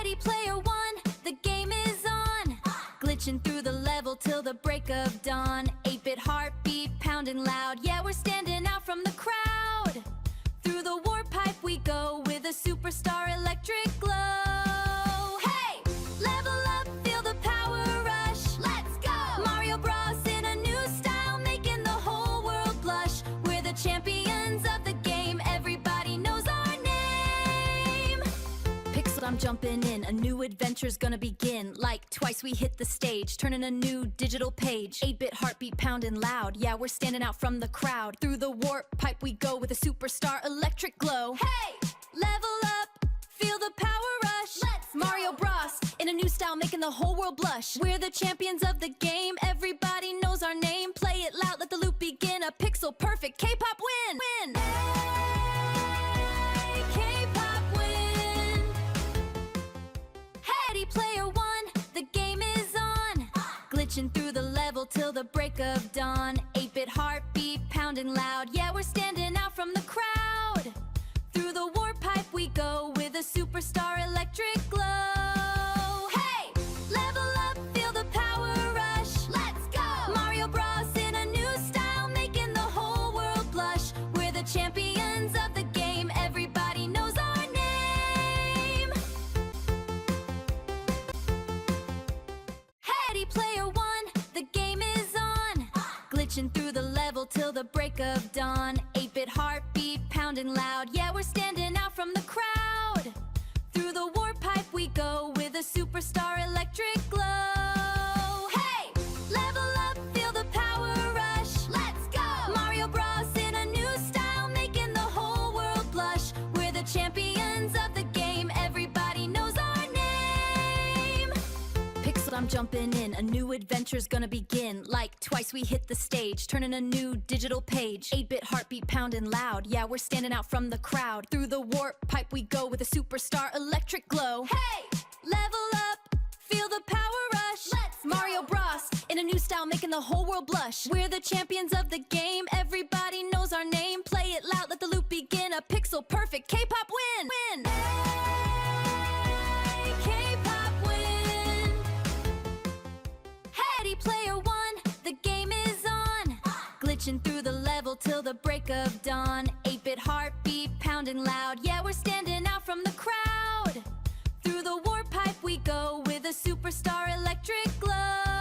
Ready, player one, the game is on. Glitching through the level till the break of dawn. 8-bit heartbeat pounding loud, yeah, we're standing out from the crowd. Through the warp pipe we go with a superstar electric glow. Hey, level up, feel the power rush. Let's go! Mario Bros. In a new style, making the whole world blush. We're the champions of the game, everybody knows our name. Pixel, I'm jumping in, a new adventure's gonna begin. Like twice we hit the stage, turning a new digital page. 8-bit heartbeat pounding loud, yeah, we're standing out from the crowd. Through the warp pipe we go with a superstar electric glow. Hey, level up, feel the power rush. Let's Mario Bros. In a new style, making the whole world blush. We're the champions of the game, everybody knows our name. Play it loud, let the loop begin. A pixel perfect K-pop win. Hey, K-pop win. Ready, player one, the game is on. Glitching through the level till the break of dawn. 8-bit heartbeat pounding loud, yeah, we're standing out from the crowd. Through the warp pipe we go with a superstar electric glow. Hey, level up, feel the power rush. Let's go! Mario Bros. In a new style, making the whole world blush. We're the champions of the game, everybody knows our name. Ready, player one, the game is on. Glitching through the level till the break of dawn. 8-bit heartbeat pounding loud, yeah, we're standing out from the crowd. Through the warp pipe we go with a superstar electric glow. Hey, level up, feel the power rush. Let's go! Mario Bros. In a new style, making the whole world blush. We're the champions of the game, everybody knows our name. Pixel, I'm jumping in, a new adventure's gonna begin. Like twice we hit the stage, turning a new digital page. 8-bit heartbeat pounding loud, yeah, we're standing out from the crowd. Through the warp pipe we go with a superstar electric glow. Hey, level up, feel the power rush. Let's Mario Bros. In a new style, making the whole world blush. We're the champions of the game, everybody knows our name. Play it loud, let the loop begin. A pixel perfect K-pop win. Hey, K-pop win. Ready, player one, the game is on. Glitching through the level till the break of dawn. 8-bit heartbeat pounding loud, yeah, we're standing out from the crowd. Through the warp pipe we go with a superstar electric glow.